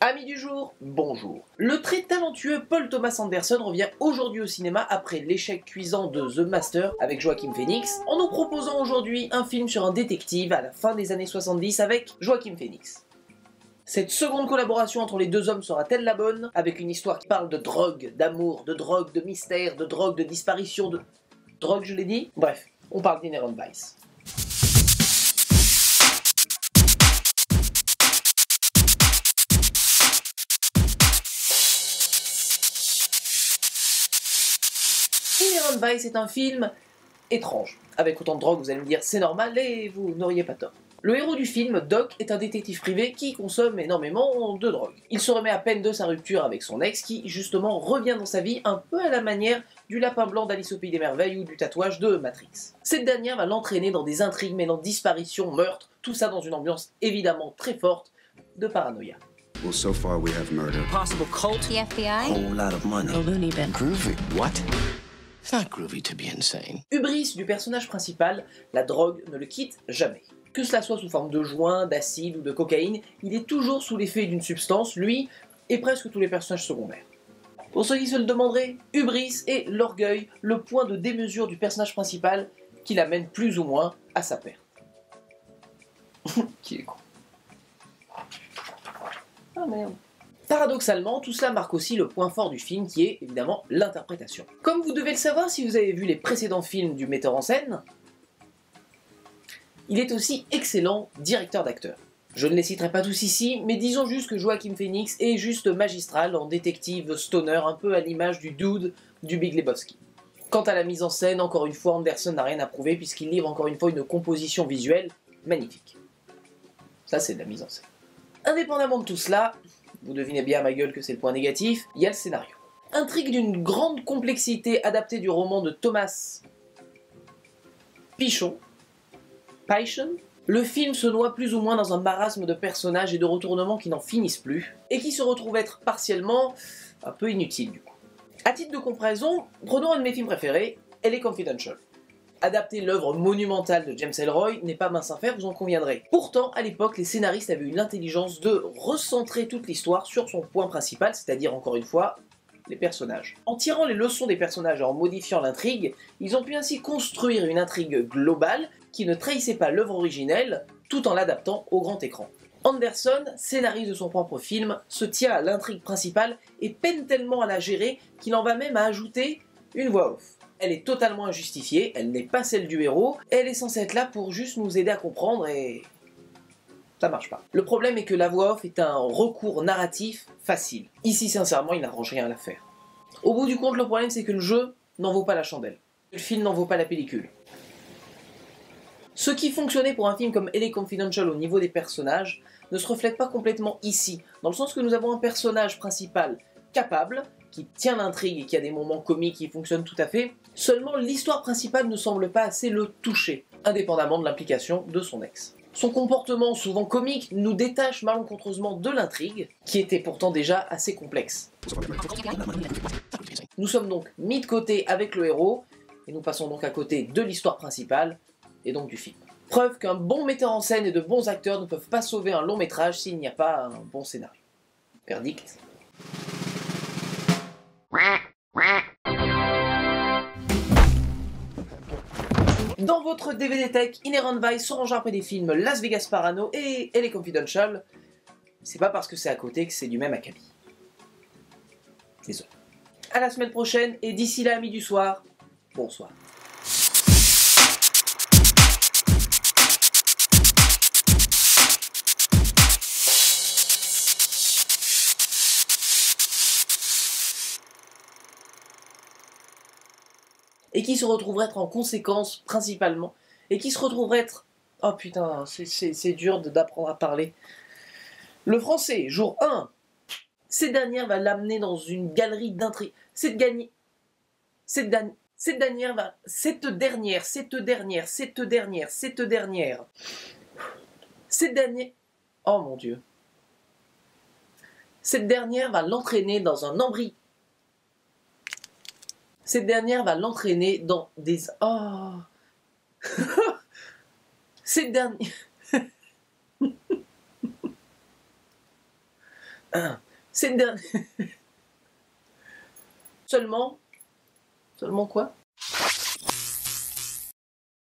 Amis du jour, bonjour. Le très talentueux Paul Thomas Anderson revient aujourd'hui au cinéma après l'échec cuisant de The Master avec Joaquin Phoenix, en nous proposant aujourd'hui un film sur un détective à la fin des années 70 avec Joaquin Phoenix. Cette seconde collaboration entre les deux hommes sera-t-elle la bonne, avec une histoire qui parle de drogue, d'amour, de drogue, de mystère, de drogue, de disparition, de... Drogue, je l'ai dit? Bref, on parle d'Inherent Vice. Inherent Vice est un film étrange. Avec autant de drogue, vous allez me dire c'est normal et vous n'auriez pas tort. Le héros du film, Doc, est un détective privé qui consomme énormément de drogue. Il se remet à peine de sa rupture avec son ex qui, justement, revient dans sa vie un peu à la manière du lapin blanc d'Alice au Pays des Merveilles ou du tatouage de Matrix. Cette dernière va l'entraîner dans des intrigues mêlant disparition, meurtre, tout ça dans une ambiance évidemment très forte de paranoïa. Well, so far we have murder. Possible cult. The FBI? Whole lot of money. A loony bin. Groovy. What? It's not groovy to be insane. Hubris du personnage principal, la drogue ne le quitte jamais. Que cela soit sous forme de joint, d'acide ou de cocaïne, il est toujours sous l'effet d'une substance, lui et presque tous les personnages secondaires. Pour ceux qui se le demanderaient, Hubris est l'orgueil, le point de démesure du personnage principal qui l'amène plus ou moins à sa perte. Qui est con. Ah merde. Paradoxalement, tout cela marque aussi le point fort du film qui est évidemment l'interprétation. Comme vous devez le savoir si vous avez vu les précédents films du metteur en scène, il est aussi excellent directeur d'acteurs. Je ne les citerai pas tous ici, mais disons juste que Joaquin Phoenix est juste magistral en détective stoner, un peu à l'image du dude du Big Lebowski. Quant à la mise en scène, encore une fois, Anderson n'a rien à prouver puisqu'il livre encore une fois une composition visuelle magnifique. Ça c'est de la mise en scène. Indépendamment de tout cela, vous devinez bien à ma gueule que c'est le point négatif, il y a le scénario. Intrigue d'une grande complexité adaptée du roman de Thomas Pynchon, le film se noie plus ou moins dans un marasme de personnages et de retournements qui n'en finissent plus, et qui se retrouvent être partiellement un peu inutiles du coup. A titre de comparaison, prenons un de mes films préférés, LA Confidential. Adapter l'œuvre monumentale de James Ellroy n'est pas mince affaire, vous en conviendrez. Pourtant, à l'époque, les scénaristes avaient eu l'intelligence de recentrer toute l'histoire sur son point principal, c'est-à-dire, encore une fois, les personnages. En tirant les leçons des personnages et en modifiant l'intrigue, ils ont pu ainsi construire une intrigue globale qui ne trahissait pas l'œuvre originelle, tout en l'adaptant au grand écran. Anderson, scénariste de son propre film, se tient à l'intrigue principale et peine tellement à la gérer qu'il en va même à ajouter une voix off. Elle est totalement injustifiée, elle n'est pas celle du héros, elle est censée être là pour juste nous aider à comprendre et... ça marche pas. Le problème est que la voix off est un recours narratif facile. Ici, sincèrement, il n'arrange rien à l'affaire. Au bout du compte, le problème c'est que le jeu n'en vaut pas la chandelle. Le film n'en vaut pas la pellicule. Ce qui fonctionnait pour un film comme LA Confidential au niveau des personnages ne se reflète pas complètement ici, dans le sens que nous avons un personnage principal capable, qui tient l'intrigue et qui a des moments comiques qui fonctionnent tout à fait, seulement l'histoire principale ne semble pas assez le toucher, indépendamment de l'implication de son ex. Son comportement, souvent comique, nous détache malencontreusement de l'intrigue, qui était pourtant déjà assez complexe. Nous sommes donc mis de côté avec le héros, et nous passons donc à côté de l'histoire principale, et donc du film. Preuve qu'un bon metteur en scène et de bons acteurs ne peuvent pas sauver un long métrage s'il n'y a pas un bon scénario. Verdict. Dans votre DVD Tech, Inherent Vice se rangera après des films Las Vegas Parano et LA Confidential. C'est pas parce que c'est à côté que c'est du même acabit. Désolé. À la semaine prochaine, et d'ici là, amis du soir, bonsoir. Et qui se retrouverait être en conséquence principalement, et qui se retrouverait être... Oh putain, c'est dur d'apprendre à parler. Le français, jour 1, cette dernière va l'amener dans une galerie d'intrigues. Cette dernière... Oh mon Dieu. Cette dernière va l'entraîner dans un embryon. Cette dernière va l'entraîner dans des... Oh. Cette dernière... Cette dernière... Seulement quoi?